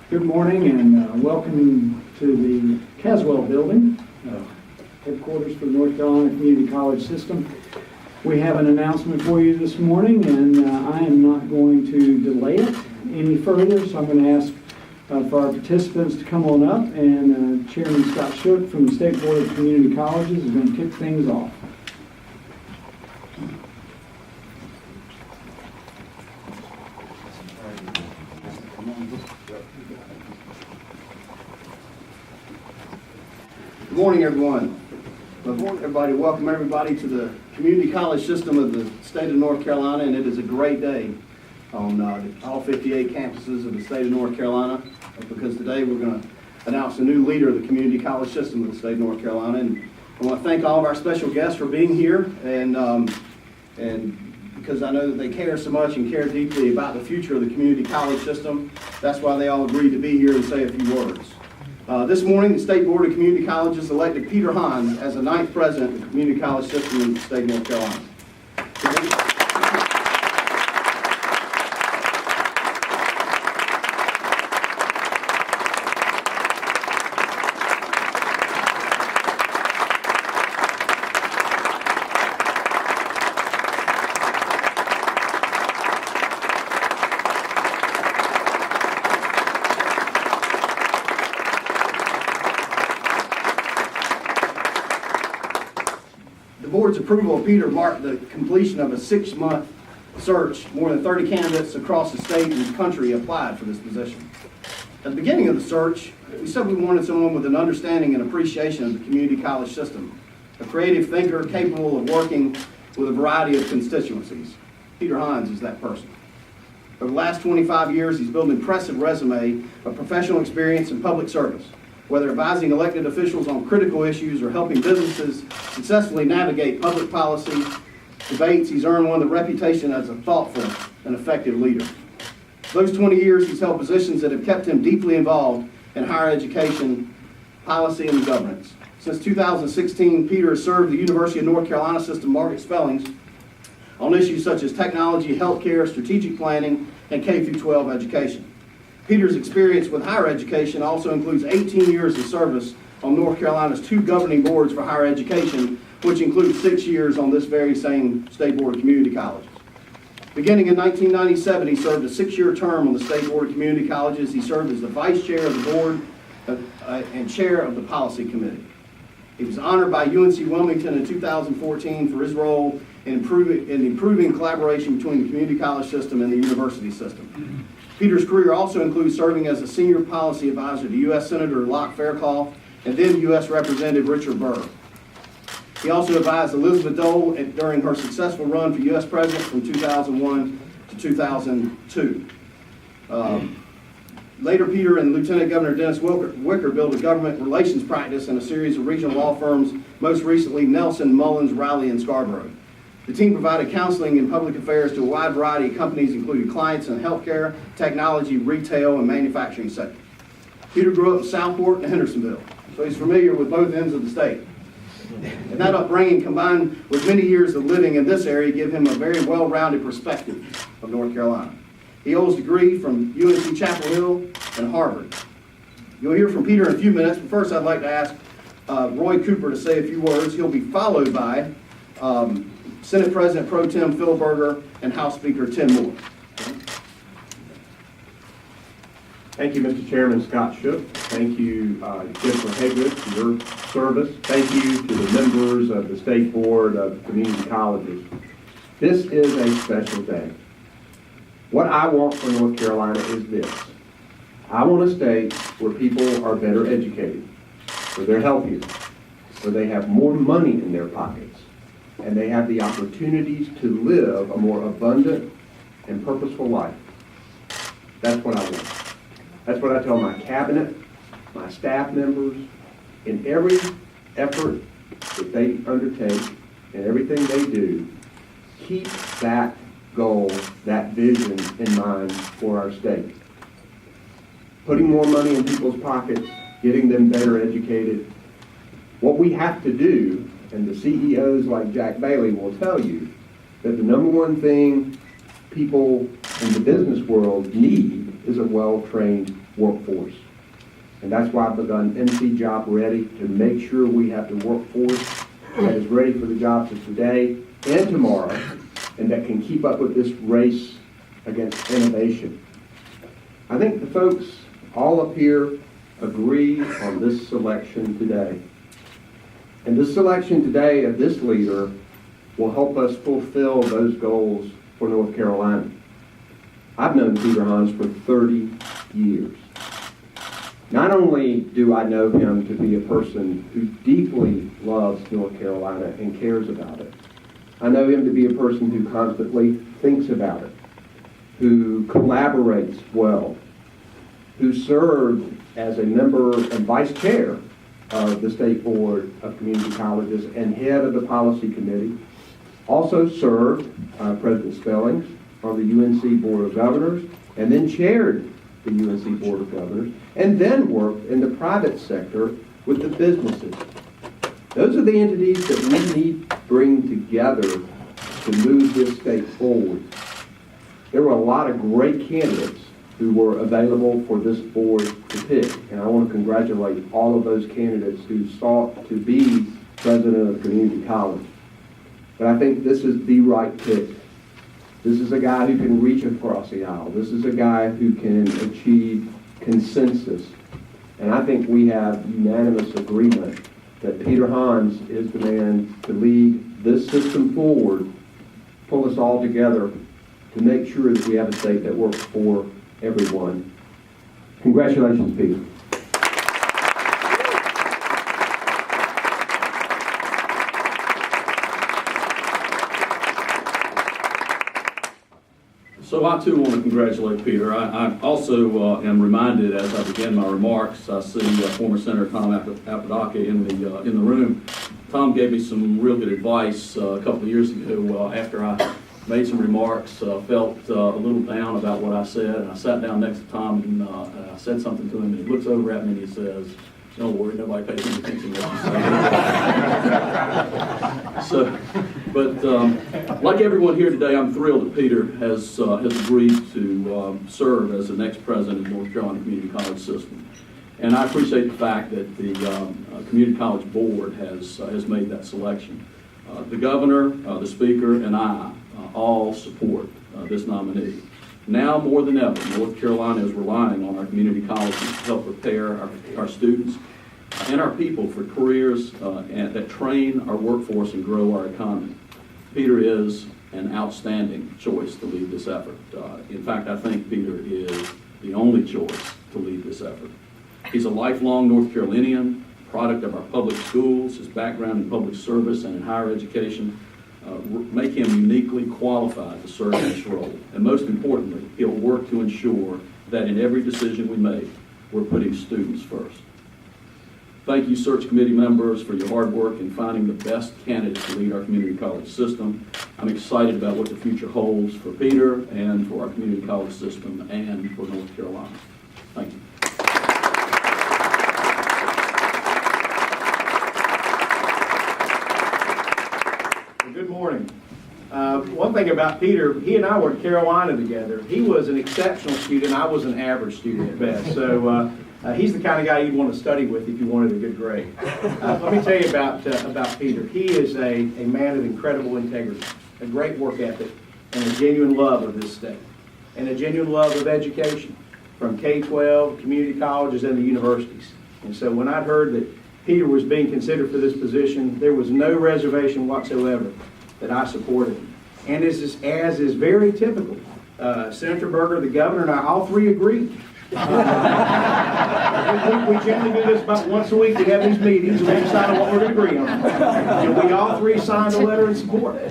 Good morning and welcome to the Caswell Building, headquarters for the North Carolina Community College System. We have an announcement for you this morning, and I am not going to delay it any further, so I'm going to ask for our participants to come on up, and Chairman Scott Shook from the State Board of Community Colleges is going to kick things off. Good morning, everyone. Good morning, everybody. Welcome everybody to the community college system of the state of North Carolina, and it is a great day on all 58 campuses of the state of North Carolina, because today we're going to announce a new leader of the community college system of the state of North Carolina. And I want to thank all of our special guests for being here, and because I know that they care so much and care deeply about the future of the community college system. That's why they all agreed to be here and say a few words. This morning, the State Board of Community Colleges elected Peter Hines as the 9th president of the community college system in the state of North Carolina. The board's approval of Peter marked the completion of a 6-month search. More than 30 candidates across the state and the country applied for this position. At the beginning of the search, we said we wanted someone with an understanding and appreciation of the community college system, a creative thinker capable of working with a variety of constituencies. Peter Hines is that person. Over the last 25 years, he's built an impressive resume of professional experience in public service. Whether advising elected officials on critical issues or helping businesses successfully navigate public policy debates, he's earned one of the reputation as a thoughtful and effective leader. Those 20 years, he's held positions that have kept him deeply involved in higher education, policy, and governance. Since 2016, Peter has served the University of North Carolina System Margaret Spellings on issues such as technology, healthcare, strategic planning, and K-12 education. Peter's experience with higher education also includes 18 years of service on North Carolina's 2 governing boards for higher education, which includes 6 years on this very same State Board of Community Colleges. Beginning in 1997, he served a 6-year term on the State Board of Community Colleges. He served as the vice chair of the board and chair of the policy committee. He was honored by UNC Wilmington in 2014 for his role in improving collaboration between the community college system and the university system. Peter's career also includes serving as a senior policy advisor to U.S. Senator Locke Fairclough and then U.S. Representative Richard Burr. He also advised Elizabeth Dole during her successful run for U.S. President from 2001 to 2002. Later, Peter and Lieutenant Governor Dennis Wicker built a government relations practice and a series of regional law firms, most recently Nelson, Mullins, Riley, and Scarborough. The team provided counseling in public affairs to a wide variety of companies, including clients in healthcare, technology, retail, and manufacturing sectors. Peter grew up in Southport and Hendersonville, so he's familiar with both ends of the state. And that upbringing, combined with many years of living in this area, give him a very well-rounded perspective of North Carolina. He holds a degree from UNC Chapel Hill and Harvard. You'll hear from Peter in a few minutes, but first I'd like to ask Roy Cooper to say a few words. He'll be followed by Senate President Pro Tem Phil Berger and House Speaker Tim Moore. Thank you, Mr. Chairman Scott Shook. Thank you, Jennifer Haygood, for your service. Thank you to the members of the State Board of Community Colleges. This is a special day. What I want for North Carolina is this. I want a state where people are better educated, where they're healthier, where they have more money in their pockets, and they have the opportunities to live a more abundant and purposeful life. That's what I want. That's what I tell my cabinet, my staff members, in every effort that they undertake and everything they do, keep that goal, that vision in mind for our state. Putting more money in people's pockets, getting them better educated. What we have to do, and the CEOs like Jack Bailey will tell you, that the number one thing people in the business world need is a well-trained workforce. And that's why I've begun MC Job Ready, to make sure we have the workforce that is ready for the jobs of today and tomorrow, and that can keep up with this race against innovation. I think the folks all up here agree on this selection today. And this selection today of this leader will help us fulfill those goals for North Carolina. I've known Peter Hans for 30 years. Not only do I know him to be a person who deeply loves North Carolina and cares about it, I know him to be a person who constantly thinks about it, who collaborates well, who served as a member and vice chair of the State Board of Community Colleges and head of the policy committee, also served President Spellings on the UNC Board of Governors, and then chaired the UNC Board of Governors, and then worked in the private sector with the businesses. Those are the entities that we need to bring together to move this state forward. There were a lot of great candidates who were available for this board to pick, and I want to congratulate all of those candidates who sought to be president of the community college. But I think this is the right pick. This is a guy who can reach across the aisle. This is a guy who can achieve consensus. And I think we have unanimous agreement that Peter Hans is the man to lead this system forward, pull us all together to make sure that we have a state that works for everyone. Congratulations, Peter. So I too want to congratulate Peter. I also am reminded as I begin my remarks, I see former Senator Tom Apodaca in the room. Tom gave me some real good advice a couple of years ago after I made some remarks, felt a little down about what I said, and I sat down next to Tom and I said something to him, and he looks over at me and he says, "Don't worry, nobody pays any attention to what you say." So, but like everyone here today, I'm thrilled that Peter has agreed to serve as the next president of North Carolina Community College System. And I appreciate the fact that the Community College Board has made that selection. The governor, the speaker, and I all support this nominee. Now more than ever, North Carolina is relying on our community colleges to help prepare our students and our people for careers that train our workforce and grow our economy. Peter is an outstanding choice to lead this effort. In fact, I think Peter is the only choice to lead this effort. He's a lifelong North Carolinian, product of our public schools. His background in public service and in higher education make him uniquely qualified to serve in this role. And most importantly, he'll work to ensure that in every decision we make, we're putting students first. Thank you, search committee members, for your hard work in finding the best candidates to lead our community college system. I'm excited about what the future holds for Peter and for our community college system and for North Carolina. Thank you. Good morning. One thing about Peter, he and I were at Carolina together. He was an exceptional student. I was an average student at best. So he's the kind of guy you'd want to study with if you wanted a good grade. Let me tell you about Peter. He is a man of incredible integrity, a great work ethic, and a genuine love of this state, and a genuine love of education, from K-12, community colleges, and the universities. And so when I heard that Peter was being considered for this position, there was no reservation whatsoever that I supported him. And as is very typical, Senator Berger, the governor, and I, all three agreed. We generally do this about once a week. We have these meetings and we decide on what we're going to agree on. And we all three signed a letter in support,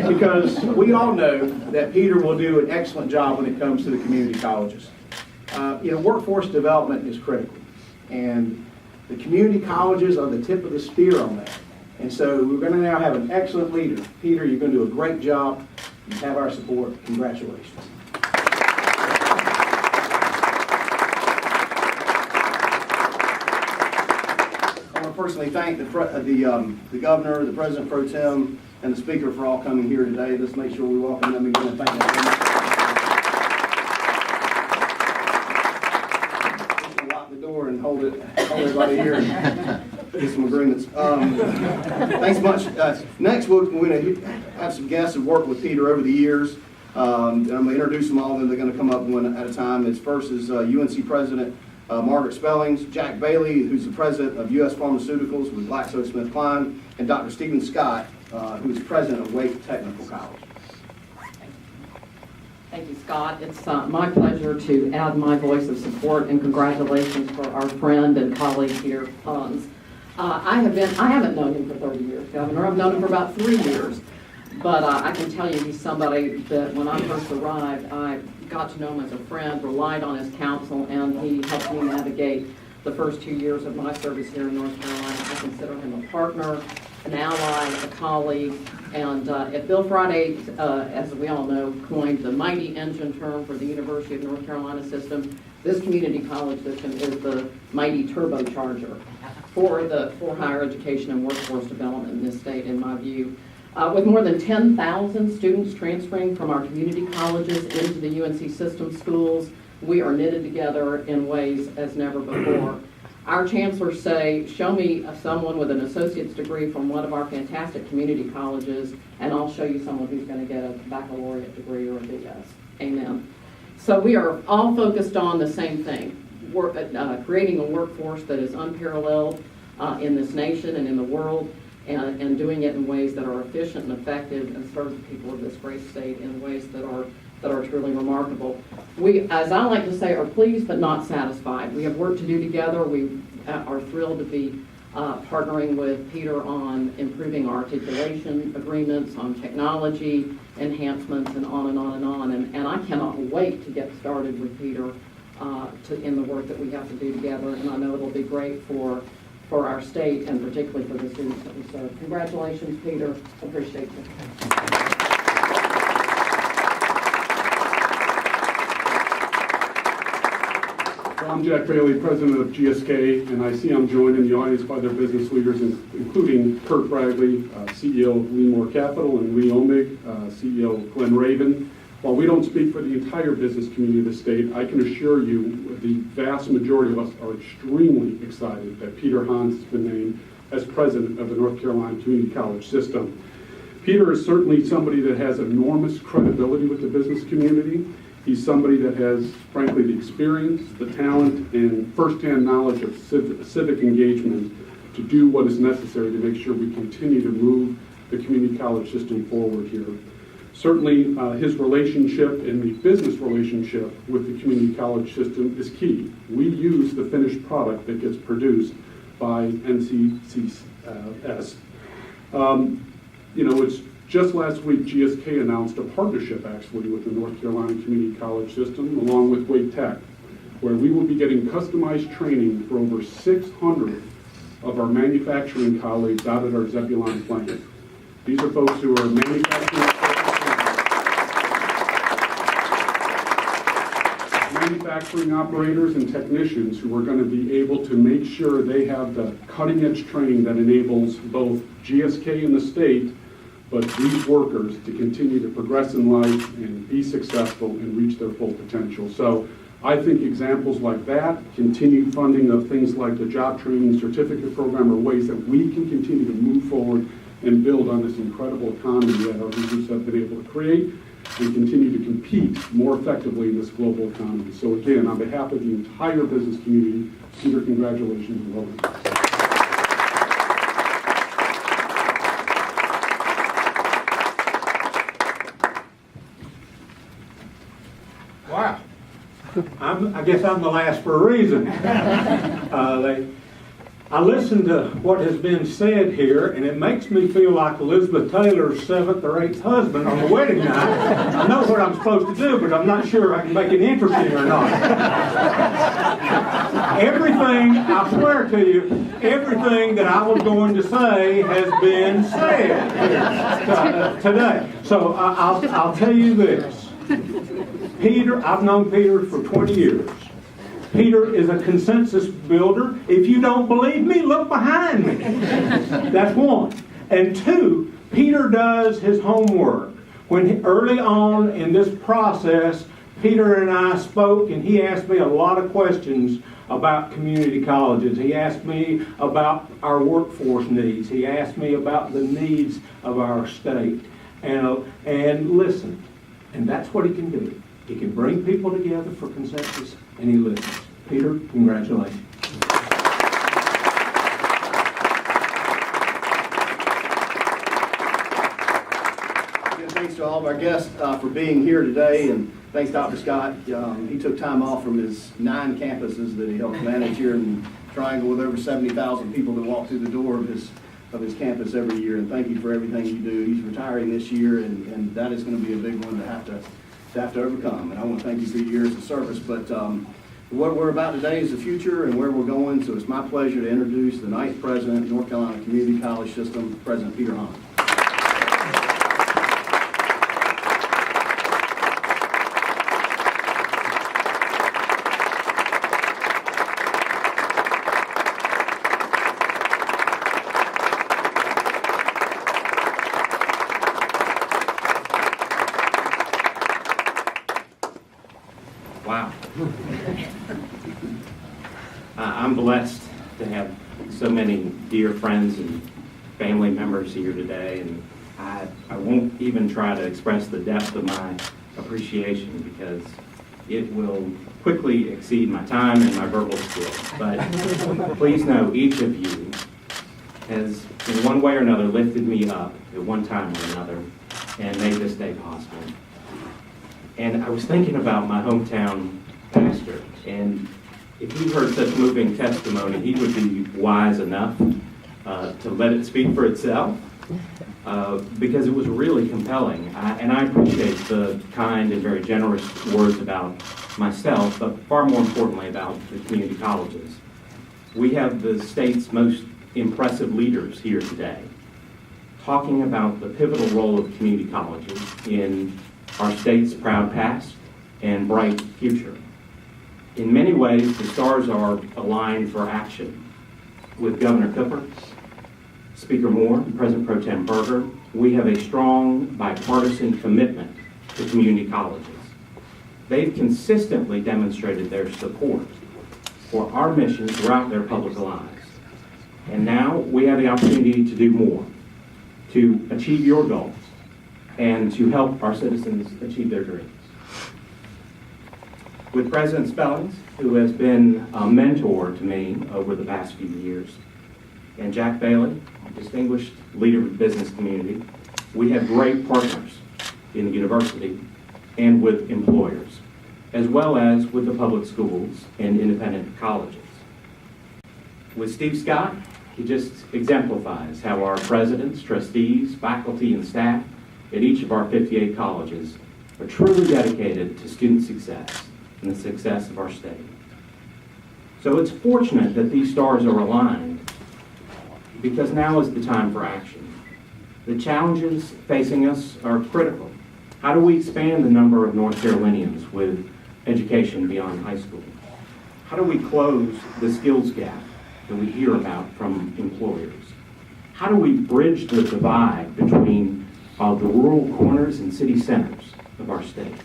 because we all know that Peter will do an excellent job when it comes to the community colleges. Workforce development is critical, and the community colleges are the tip of the spear on that. And so we're going to now have an excellent leader. Peter, you're going to do a great job. You have our support. Congratulations. I want to personally thank the governor, the president pro tem, and the speaker for all coming here today. Let's make sure we welcome them again and thank them. everybody here and get some agreements. Thanks much. Next, we're going to have some guests who've worked with Peter over the years. And I'm going to introduce them all, and they're going to come up one at a time. First is UNC President Margaret Spellings, Jack Bailey, who's the President of U.S. Pharmaceuticals with GlaxoSmithKline, and Dr. Stephen Scott, who is President of Wake Technical College. Thank you, Scott. It's my pleasure to add my voice of support and congratulations for our friend and colleague Peter Hans. I haven't known him for 30 years, Governor. I've known him for about 3 years. But I can tell you he's somebody that when I first arrived, I got to know him as a friend, relied on his counsel, and he helped me navigate the first 2 years of my service here in North Carolina. I consider him a partner, an ally, a colleague, and if Bill Friday, as we all know, coined the mighty engine term for the University of North Carolina system, this community college system is the mighty turbocharger for higher education and workforce development in this state, in my view. With more than 10,000 students transferring from our community colleges into the UNC system schools, we are knitted together in ways as never before. Our chancellors say, show me someone with an associate's degree from one of our fantastic community colleges, and I'll show you someone who's going to get a baccalaureate degree or a BS. Amen. So we are all focused on the same thing, creating a workforce that is unparalleled in this nation and in the world, and doing it in ways that are efficient and effective and serve the people of this great state in ways that are truly remarkable. We, as I like to say, are pleased but not satisfied. We have work to do together. We are thrilled to be partnering with Peter on improving our articulation agreements, on technology enhancements, and on and on and on. And I cannot wait to get started with Peter in the work that we have to do together. And I know it'll be great for our state and particularly for the students that we serve. Congratulations, Peter. Appreciate you. I'm Jack Bailey, President of GSK, and I see I'm joined in the audience by their business leaders, including Kurt Bradley, CEO of Leemore Capital, and Lee Omig, CEO of Glen Raven. While we don't speak for the entire business community of the state, I can assure you the vast majority of us are extremely excited that Peter Hans has been named as President of the North Carolina Community College System. Peter is certainly somebody that has enormous credibility with the business community. He's somebody that has, frankly, the experience, the talent, and firsthand knowledge of civic engagement to do what is necessary to make sure we continue to move the community college system forward here. Certainly, his relationship and the business relationship with the community college system is key. We use the finished product that gets produced by NCCS. It's just last week, GSK announced a partnership, actually, with the North Carolina Community College System, along with Wake Tech, where we will be getting customized training for over 600 of our manufacturing colleagues out at our Zebulon plant. These are folks who are manufacturing operators and technicians who are going to be able to make sure they have the cutting-edge training that enables both GSK and the state, but these workers to continue to progress in life and be successful and reach their full potential. So I think examples like that, continued funding of things like the job training certificate program, are ways that we can continue to move forward and build on this incredible economy that our leaders have been able to create and continue to compete more effectively in this global economy. So again, on behalf of the entire business community, Peter, congratulations and welcome. Wow. I guess I'm the last for a reason. I listened to what has been said here, and it makes me feel like Elizabeth Taylor's 7th or 8th husband on the wedding night. I know what I'm supposed to do, but I'm not sure I can make it interesting or not. Everything, I swear to you, everything that I was going to say has been said here today. So I'll tell you this. Peter, I've known Peter for 20 years. Peter is a consensus builder. If you don't believe me, look behind me. That's one. And two, Peter does his homework. Early on in this process, Peter and I spoke, and he asked me a lot of questions about community colleges. He asked me about our workforce needs. He asked me about the needs of our state. And listen, and that's what he can do. He can bring people together for consensus, and he listens. Peter, congratulations. Again, thanks to all of our guests for being here today, and thanks Dr. Scott. He took time off from his 9 campuses that he helps manage here in Triangle with over 70,000 people that walk through the door of his campus every year, and thank you for everything you do. He's retiring this year, and that is going to be a big one to have to overcome. And I want to thank you for your years of service. But what we're about today is the future and where we're going. So it's my pleasure to introduce the 9th president of North Carolina Community College System, President Peter Hahn. Wow. I'm blessed to have so many dear friends and family members here today, and I won't even try to express the depth of my appreciation because it will quickly exceed my time and my verbal skills. But please know each of you has, in one way or another, lifted me up at one time or another and made this day possible. And I was thinking about my hometown pastor, and if he heard such moving testimony, he would be wise enough to let it speak for itself, because it was really compelling. And I appreciate the kind and very generous words about myself, but far more importantly about the community colleges. We have the state's most impressive leaders here today, talking about the pivotal role of community colleges in our state's proud past and bright future. In many ways, the stars are aligned for action. With Governor Cooper, Speaker Moore, and President Pro Tem Berger, we have a strong bipartisan commitment to community colleges. They've consistently demonstrated their support for our mission throughout their public lives. And now we have the opportunity to do more, to achieve your goals, and to help our citizens achieve their dreams. With President Spellings, who has been a mentor to me over the past few years, and Jack Bailey, a distinguished leader of the business community, we have great partners in the university and with employers, as well as with the public schools and independent colleges. With Steve Scott, he just exemplifies how our presidents, trustees, faculty, and staff at each of our 58 colleges are truly dedicated to student success and the success of our state. So it's fortunate that these stars are aligned because now is the time for action. The challenges facing us are critical. How do we expand the number of North Carolinians with education beyond high school? How do we close the skills gap that we hear about from employers? How do we bridge the divide between the rural corners and city centers of our state?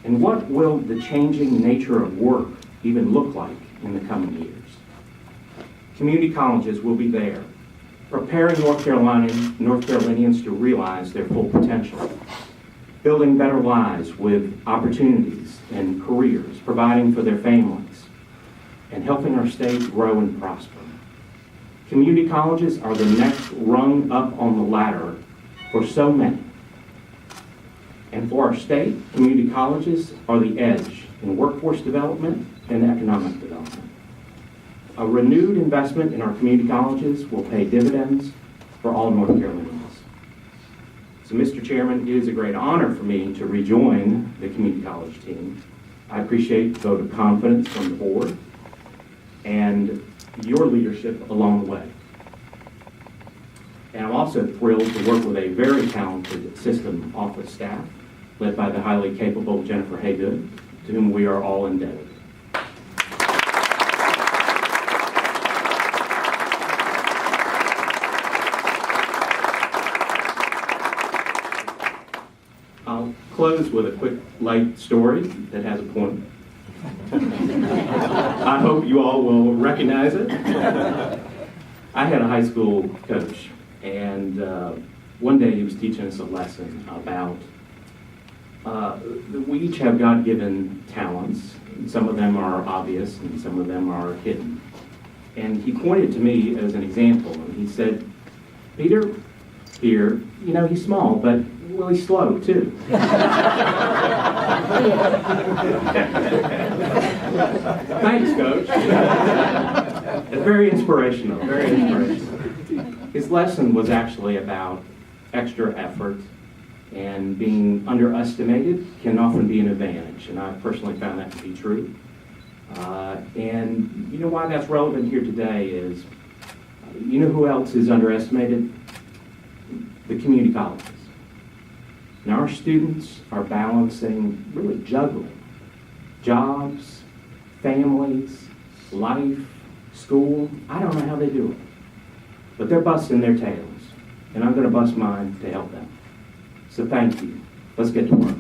And what will the changing nature of work even look like in the coming years? Community colleges will be there, preparing North Carolinians to realize their full potential, building better lives with opportunities and careers, providing for their families, and helping our state grow and prosper. Community colleges are the next rung up on the ladder for so many. And for our state, community colleges are the edge in workforce development and economic development. A renewed investment in our community colleges will pay dividends for all North Carolinians. So, Mr. Chairman, it is a great honor for me to rejoin the community college team. I appreciate the vote of confidence from the board and your leadership along the way. And I'm also thrilled to work with a very talented system office staff led by the highly capable Jennifer Haygood, to whom we are all indebted. I'll close with a quick light story that has a point. I hope you all will recognize it. I had a high school coach, and one day he was teaching us a lesson about that we each have God-given talents. Some of them are obvious, and some of them are hidden. And he pointed to me as an example, and he said, Peter, here, you know, he's small, but really slow, too. Thanks, Coach. Very inspirational, very inspirational. His lesson was actually about extra effort, and being underestimated can often be an advantage, and I personally found that to be true. And you know why that's relevant here today is, you know who else is underestimated? The community colleges. Now our students are balancing, really juggling, jobs, families, life, school. I don't know how they do it, but they're busting their tails, and I'm going to bust mine to help them. So thank you. Let's get to work.